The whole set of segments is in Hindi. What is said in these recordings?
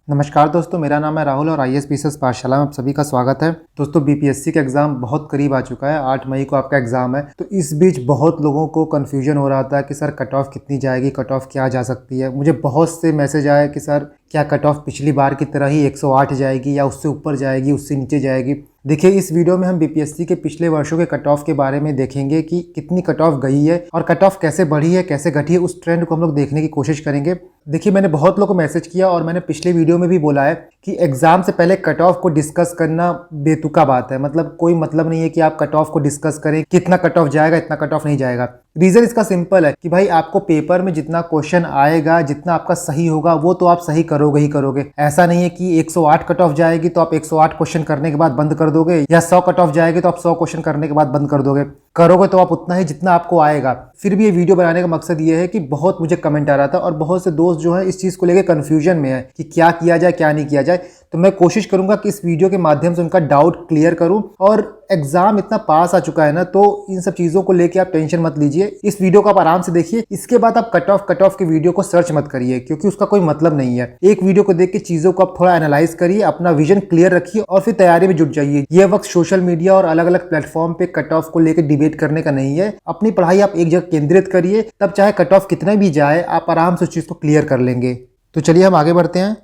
नमस्कार दोस्तों, मेरा नाम है राहुल और आईएएस पीसीएस पाठशाला में आप सभी का स्वागत है। दोस्तों, बीपीएससी का एग्ज़ाम बहुत करीब आ चुका है। 8 मई को आपका एग्ज़ाम है। तो इस बीच बहुत लोगों को कन्फ्यूजन हो रहा था कि सर कट ऑफ कितनी जाएगी, कट ऑफ क्या जा सकती है। मुझे बहुत से मैसेज आए कि सर क्या कट ऑफ पिछली बार की तरह ही 108 जाएगी या उससे ऊपर जाएगी, उससे नीचे जाएगी। देखिए, इस वीडियो में हम बीपीएससी के पिछले वर्षों के कट ऑफ के बारे में देखेंगे कि कितनी कट ऑफ गई है और कट ऑफ कैसे बढ़ी है, कैसे घटी है। उस ट्रेंड को हम लोग देखने की कोशिश करेंगे। देखिए, मैंने बहुत लोगों को मैसेज किया और मैंने पिछले वीडियो में भी बोला है कि एग्जाम से पहले कट ऑफ को डिस्कस करना बेतुका बात है। मतलब कोई मतलब नहीं है कि आप कट ऑफ को डिस्कस करें, कितना कट ऑफ जाएगा, इतना कट ऑफ नहीं जाएगा। रीजन इसका सिंपल है कि भाई आपको पेपर में जितना क्वेश्चन आएगा, जितना आपका सही होगा, वो तो आप सही करोगे ही करोगे। ऐसा नहीं है कि 108 कट ऑफ जाएगी तो आप 108 क्वेश्चन करने के बाद बंद कर दोगे, या 100 कट ऑफ जाएगी तो आप 100 क्वेश्चन करने के बाद बंद कर दोगे। करोगे तो आप उतना ही जितना आपको आएगा। फिर भी ये वीडियो बनाने का मकसद ये है कि बहुत मुझे कमेंट आ रहा था और बहुत से दोस्त जो है इस चीज़ को लेकर कन्फ्यूजन में है कि क्या किया जाए, क्या नहीं किया जाए। तो मैं कोशिश करूंगा कि इस वीडियो के माध्यम से उनका डाउट क्लियर करूं। और एग्जाम इतना पास आ चुका है ना, तो इन सब चीज़ों को लेकर आप टेंशन मत लीजिए। इस वीडियो को आप आराम से देखिए। इसके बाद आप कट ऑफ के वीडियो को सर्च मत करिए, क्योंकि उसका कोई मतलब नहीं है। एक वीडियो को देख के चीज़ों को आप थोड़ा एनालाइज करिए, अपना विजन क्लियर रखिए और फिर तैयारी में जुट जाइए। यह वक्त सोशल मीडिया और अलग अलग प्लेटफॉर्म पे कट ऑफ को लेकर डिबेट करने का नहीं है। अपनी पढ़ाई आप एक जगह केंद्रित करिए, तब चाहे कट ऑफ कितना भी जाए, आप आराम से उस चीज़ को क्लियर कर लेंगे। तो चलिए हम आगे बढ़ते हैं।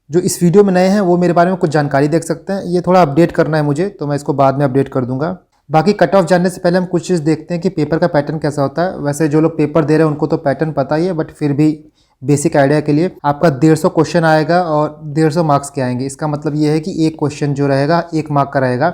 जो इस वीडियो में नए हैं वो मेरे बारे में कुछ जानकारी देख सकते हैं। ये थोड़ा अपडेट करना है मुझे, तो मैं इसको बाद में अपडेट कर दूंगा। बाकी कट ऑफ जानने से पहले हम कुछ चीज़ देखते हैं कि पेपर का पैटर्न कैसा होता है। वैसे जो लोग पेपर दे रहे हैं उनको तो पैटर्न पता ही है, बट फिर भी बेसिक आइडिया के लिए आपका 150 क्वेश्चन आएगा और 150 मार्क्स के आएंगे। इसका मतलब ये है कि एक क्वेश्चन जो रहेगा 1 मार्क का रहेगा।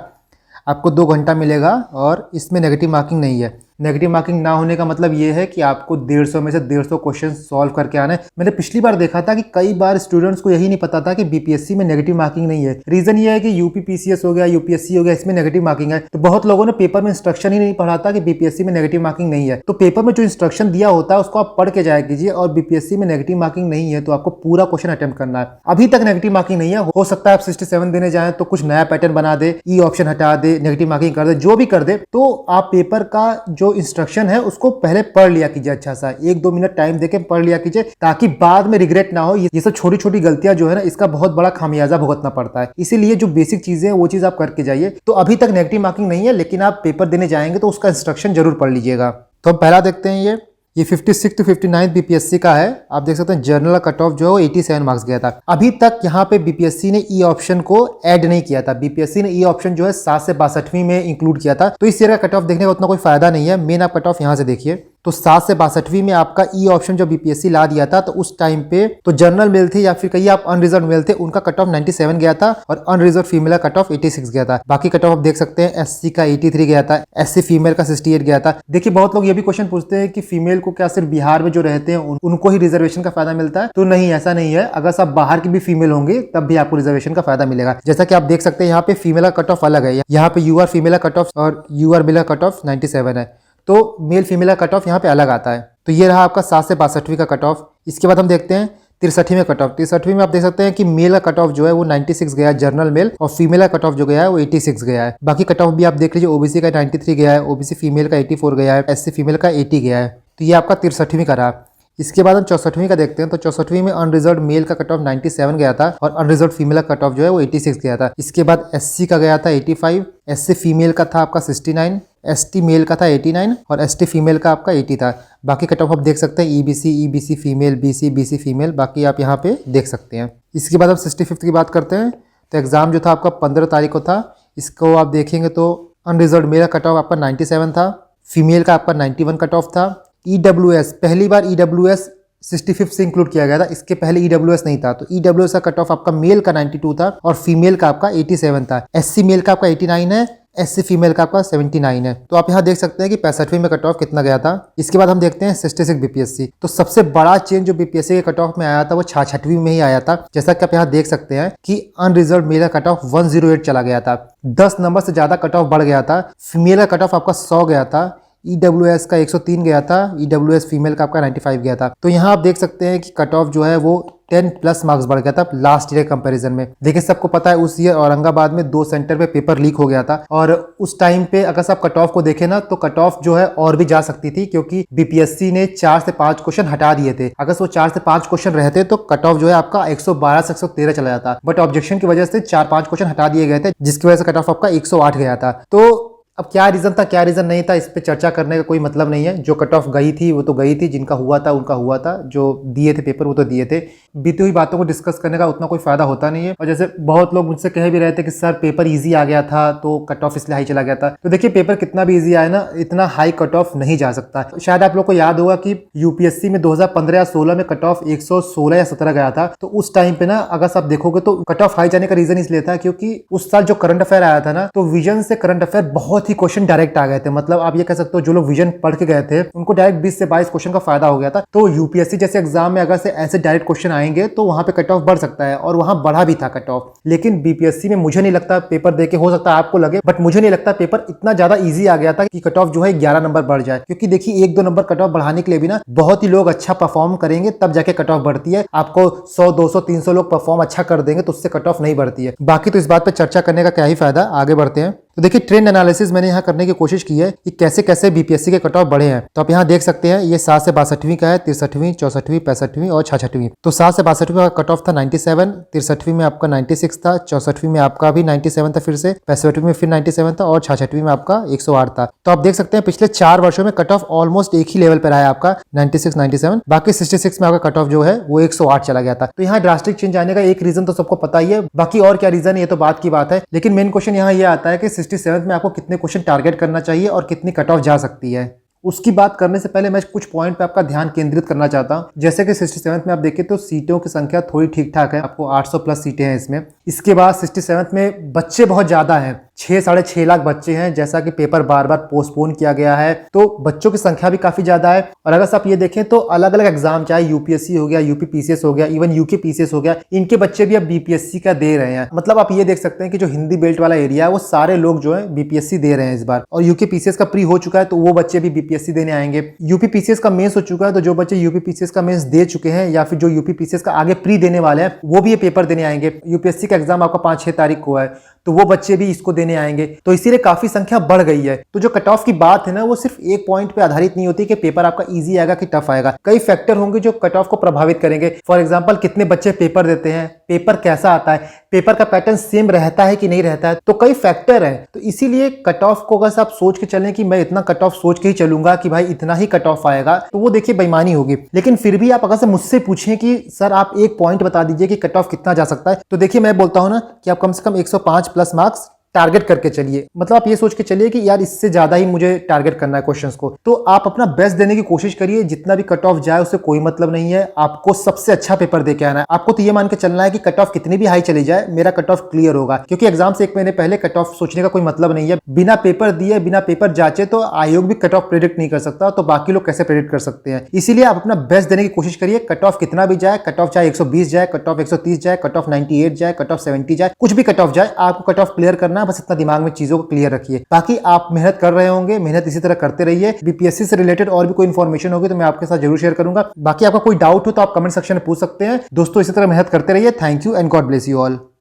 आपको 2 घंटा मिलेगा और इसमें नेगेटिव मार्किंग नहीं है। नेगेटिव मार्किंग ना होने का मतलब ये है कि आपको 150 में से 150 क्वेश्चन सॉल्व करके आना है। मैंने पिछली बार देखा था कि कई बार स्टूडेंट्स को यही नहीं पता था कि बीपीएससी में नेगेटिव मार्किंग नहीं है। रीजन ये है कि यूपी पीसीएस हो गया, यूपीएससी हो गया, इसमें नेगेटिव मार्किंग है। तो बहुत लोगों ने पेपर में इंस्ट्रक्शन ही नहीं पढ़ा था कि बीपीएससी में नेगेटिव मार्किंग नहीं है। तो पेपर में जो इंस्ट्रक्शन दिया होता है उसको आप पढ़ के जाया कीजिए। और बीपीएससी में नेगेटिव मार्किंग नहीं है तो आपको पूरा क्वेश्चन अटेम्प्ट करना है। अभी तक नेगेटिव मार्किंग नहीं है। हो सकता है आप 67 देने जाए तो कुछ नया पैटर्न बना दे, ई ऑप्शन हटा दे, नेगेटिव मार्किंग कर दे, जो भी कर दे। तो आप पेपर का जो इंस्ट्रक्शन है उसको पहले पढ़ लिया कीजिए। अच्छा सा 1-2 मिनट टाइम देके पढ़ लिया कीजिए, ताकि बाद में रिग्रेट ना हो। ये सब छोटी छोटी गलतियां जो है ना, इसका बहुत बड़ा खामियाजा भुगतना पड़ता है। इसीलिए जो बेसिक चीजें हैं वो चीज आप करके जाइए। तो अभी तक नेगेटिव मार्किंग नहीं है, लेकिन आप पेपर देने जाएंगे तो उसका इंस्ट्रक्शन जरूर पढ़ लीजिएगा। तो हम पहला देखते हैं। ये 56 to 59 बीपीएससी का है। आप देख सकते हैं जनरल कट ऑफ जो है वो 87 मार्क्स गया था। अभी तक यहाँ पे बीपीएससी ने ई ऑप्शन को ऐड नहीं किया था। बीपीएससी ने ई ऑप्शन जो है 7 से 62वीं में इंक्लूड किया था। तो इस ईयर का कट ऑफ देखने का उतना कोई फायदा नहीं है। मेन आप कट ऑफ यहाँ से देखिए तो 7 से 62वीं में आपका ई ऑप्शन जो बीपीएससी ला दिया था, तो उस टाइम पे तो जनरल मेल थे या फिर कहीं आप अनरिजर्व मेल थे, उनका कट ऑफ 97 गया था और अनरिजर्व फीमेल का कट ऑफ 86 गया था। बाकी कट ऑफ आप देख सकते हैं एससी का 83 गया था, एससी फीमेल का 68 गया था। देखिए, बहुत लोग ये भी क्वेश्चन पूछते हैं कि फीमेल को क्या सिर्फ बिहार में जो रहते हैं उनको ही रिजर्वेशन का फायदा मिलता है। तो नहीं, ऐसा नहीं है। अगर सब बाहर की भी फीमेल होंगे तब भी आपको रिजर्वेशन का फायदा मिलेगा। जैसा कि आप देख सकते हैं यहाँ पे फीमेल का कट ऑफ अलग है। यहाँ पे यूआर फीमेल का कट ऑफ और यूआर मेल का कट ऑफ 97 है। तो मेल फीमेल का कट ऑफ यहाँ पे अलग आता है। तो ये रहा आपका 7 से 62वीं का कट ऑफ। इसके बाद हम देखते हैं 63 में कट ऑफ। 63 में आप देख सकते हैं कि मेल का कट ऑफ जो है वो 96 गया है जनरल मेल, और फीमेल का कट ऑफ जो गया है वो 86 गया है। बाकी कट ऑफ भी आप देख लीजिए। ओबीसी का 93 गया है, ओबीसी फीमेल का 84 गया है, एससी फीमेल का 80 गया है। तो ये आपका 63वीं का रहा। इसके बाद हम 64वीं का देखते हैं। तो 64वीं में अनरिजर्व मेल का कट ऑफ 97 गया था और अनरिजर्व फीमेल का कट ऑफ जो है वो 86 गया था। इसके बाद एससी का गया था 85, एससी फीमेल का था आपका 69, एसटी मेल का था 89 और एसटी फीमेल का आपका 80 था। बाकी कट ऑफ आप देख सकते हैं ईबीसी फीमेल, बीसी फीमेल, बाकी आप यहाँ पे देख सकते हैं। इसके बाद हम 65th की बात करते हैं। तो एग्जाम जो था आपका 15 तारीख को था। इसको आप देखेंगे तो अनरिजर्व मेल का कट ऑफ आपका 97 था, फीमेल का आपका 91 कट ऑफ था। ईडब्ल्यूएस पहली बार ईडब्ल्यूएस 65 से इंक्लूड किया गया था। इसके पहले ईडब्ल्यूएस नहीं था। तो ईडब्ल्यूएस का कट ऑफ आपका मेल का 92 था और फीमेल का आपका 87 था। एससी मेल का आपका 89 है, एससी फीमेल का आपका 79 है। तो आप यहाँ देख सकते हैं कि 65वीं में कट ऑफ कितना गया था। इसके बाद हम देखते हैं 66 बीपीएससी। तो सबसे बड़ा चेंज जो बीपीएससी के कट ऑफ में आया था वो 66वीं में ही आया था। जैसा कि आप यहाँ देख सकते हैं कि अनरिजर्व मेल का कट ऑफ 108 चला गया था। 10 नंबर से ज्यादा कट ऑफ बढ़ गया था। फीमेल का कट ऑफ आपका 100 गया था, ईडब्ल्यूएस का 103 गया था, ईडब्ल्यूएस फीमेल का आपका 95 गया था। तो यहाँ आप देख सकते हैं कि कट ऑफ जो है वो 10+ मार्क्स बढ़ गया था लास्ट ईयर कंपैरिजन में। देखिए सबको पता है उस ईयर औरंगाबाद में 2 सेंटर पे पेपर लीक हो गया था और उस टाइम पे अगर सब कट ऑफ को देखे ना तो कट ऑफ जो है और भी जा सकती थी, क्योंकि बीपीएससी ने 4 से 5 क्वेश्चन हटा दिए थे। अगर वो 4 से 5 क्वेश्चन रहते तो कट ऑफ जो है आपका 112 से 113 चला जाता, बट ऑब्जेक्शन की वजह से 4-5 क्वेश्चन हटा दिए गए थे, जिसकी वजह से कट ऑफ आपका 108 गया था। तो अब क्या रीजन था क्या रीजन नहीं था इस पे चर्चा करने का कोई मतलब नहीं है। जो कट ऑफ गई थी वो तो गई थी, जिनका हुआ था उनका हुआ था, जो दिए थे पेपर वो तो दिए थे। बीती हुई बातों को डिस्कस करने का उतना कोई फायदा होता नहीं है। और जैसे बहुत लोग मुझसे कह भी रहे थे कि सर पेपर इजी आ गया था तो कट ऑफ इसलिए हाई चला गया था, तो देखिए पेपर कितना भी इजी आए ना, इतना हाई कट ऑफ नहीं जा सकता। शायद आप लोग को याद होगा कि यूपीएससी में 2015 या 16 में कट ऑफ 116 या 17 गया था। तो उस टाइम पे ना अगर आप देखोगे तो कट ऑफ हाई जाने का रीजन इसलिए था क्योंकि उस साल जो करंट अफेयर आया था ना, तो विजन से करंट अफेयर बहुत ही क्वेश्चन डायरेक्ट आ गए थे। मतलब आप ये कह सकते हो जो लोग विजन पढ़ के गए थे उनको डायरेक्ट 20 से 22 क्वेश्चन का फायदा हो गया था। तो यूपीएससी जैसे एग्जाम में अगर से ऐसे डायरेक्ट क्वेश्चन आएंगे तो वहां पे कट ऑफ बढ़ सकता है, और वहां बढ़ा भी था कट ऑफ। लेकिन बीपीएससी में मुझे नहीं लगता, पेपर देके हो सकता है आपको लगे, बट मुझे नहीं लगता पेपर इतना ज्यादा ईजी आ गया था कि कट ऑफ जो है 11 नंबर बढ़ जाए। क्योंकि देखिए 1-2 नंबर कट ऑफ बढ़ाने के लिए भी ना बहुत ही लोग अच्छा परफॉर्म करेंगे तब जाके कट ऑफ बढ़ती है। आपको 100, 200, 300 लोग परफॉर्म अच्छा कर देंगे तो उससे कट ऑफ नहीं बढ़ती है। बाकी तो इस बात पे चर्चा करने का क्या ही फायदा, आगे बढ़ते हैं। तो देखिए ट्रेंड एनालिसिस मैंने यहाँ करने की कोशिश की है कि कैसे कैसे बीपीएससी के कट ऑफ बढ़े हैं। तो आप यहाँ देख सकते हैं ये 7 से 62वीं का है, 63वीं, 64वीं, 65वीं और 66वीं। तो 7 से 62वीं का कट ऑफ था 97, 63वीं में आपका 96 था, 64वीं में आपका भी 97 था, फिर से 65वीं में फिर 97 था और 66वीं में आपका 108 था। तो आप देख सकते हैं पिछले 4 वर्षों में कट ऑफ ऑलमोस्ट एक ही लेवल पर आया आपका 96, 97। बाकी 66 में आपका कट ऑफ जो है वो 108 चला गया था। तो यहाँ ड्रास्टिक चेंज आने का एक रीजन तो सबको पता ही है, बाकी और क्या रीजन है ये तो बात की बात है। लेकिन मेन क्वेश्चन यहाँ ये आता है कि 67 में आपको कितने क्वेश्चन टारगेट करना चाहिए और कितनी कट ऑफ जा सकती है। उसकी बात करने से पहले मैं कुछ पॉइंट पे आपका ध्यान केंद्रित करना चाहता हूं। जैसे कि 67 में आप देखें तो सीटों की संख्या थोड़ी ठीक ठाक है, आपको 800 प्लस सीटें हैं इसमें। इसके बाद 67 में बच्चे बहुत ज्यादा हैं, 6-6.5 लाख बच्चे हैं, जैसा कि पेपर बार बार पोस्टपोन किया गया है तो बच्चों की संख्या भी काफी ज्यादा है। और अगर आप ये देखें तो अलग अलग एग्जाम, चाहे यूपीएससी हो गया, यूपी पीसीएस हो गया, इवन यूके पीसीएस हो गया, इनके बच्चे भी अब बीपीएससी का दे रहे हैं। मतलब आप ये देख सकते हैं कि जो हिंदी बेल्ट वाला एरिया है वो सारे लोग जो है बीपीएससी दे रहे हैं इस बार। और यूके पीसीएस का प्री हो चुका है तो वो बच्चे भी बीपीएससी देने आएंगे। यूपी पीसीएस का मेंस हो चुका है तो जो बच्चे यूपी पीसीएस का मेंस दे चुके हैं या फिर जो यूपी पीसीएस का आगे प्री देने वाले हैं वो भी ये पेपर देने आएंगे। यूपीएससी का एग्जाम आपका 5-6 तारीख को है तो वो बच्चे भी इसको देने आएंगे, तो इसीलिए काफी संख्या बढ़ गई है। तो जो कट ऑफ की बात है ना वो सिर्फ एक पॉइंट पे आधारित नहीं होती कि पेपर आपका इजी आएगा कि टफ आएगा। कई फैक्टर होंगे जो कट ऑफ को प्रभावित करेंगे। फॉर एग्जांपल कितने बच्चे पेपर देते हैं, पेपर कैसा आता है, पेपर का पैटर्न सेम रहता है कि नहीं रहता है, तो कई फैक्टर हैं। तो इसीलिए कट ऑफ को अगर आप सोच के चलें कि मैं इतना कट ऑफ सोच के ही चलूंगा कि भाई इतना ही कट ऑफ आएगा, तो वो देखिए बेईमानी होगी। लेकिन फिर भी आप अगर से मुझसे पूछें कि सर आप एक पॉइंट बता दीजिए कि कट ऑफ कितना जा सकता है, तो देखिए मैं बोलता हूं ना कि आप कम से कम 105 प्लस मार्क्स टारगेट करके चलिए। मतलब आप ये सोच के चलिए कि यार इससे ज्यादा ही मुझे टारगेट करना है क्वेश्चंस को, तो आप अपना बेस्ट देने की कोशिश करिए। जितना भी कट ऑफ जाए उससे कोई मतलब नहीं है, आपको सबसे अच्छा पेपर दे के आना है। आपको तो ये मान के चलना है कि कट ऑफ कितनी भी हाई चली जाए मेरा कट ऑफ क्लियर होगा, क्योंकि एग्जाम से 1 महीने पहले कट ऑफ सोचने का कोई मतलब नहीं है। बिना पेपर दिए, बिना पेपर जांचे तो आयोग भी कट ऑफ प्रेडिक्ट नहीं कर सकता, तो बाकी लोग कैसे प्रेडिक्ट कर सकते हैं। इसीलिए आप अपना बेस्ट देने की कोशिश करिए। कट ऑफ कितना भी जाए, कट ऑफ चाहे 120 जाए, कट ऑफ 130 जाए, कट ऑफ 98 जाए, कट ऑफ 70 जाए, कुछ भी कट ऑफ जाए, आपको कट ऑफ क्लियर करना है। बस इतना दिमाग में चीजों को क्लियर रखिए। बाकी आप मेहनत कर रहे होंगे, मेहनत इसी तरह करते रहिए। बीपीएससी से रिलेटेड और भी कोई इन्फॉर्मेशन होगी तो मैं आपके साथ जरूर शेयर करूंगा। बाकी आपका कोई डाउट हो तो आप कमेंट सेक्शन में पूछ सकते हैं। दोस्तों इसी तरह मेहनत करते रहिए। Thank you and God bless you all.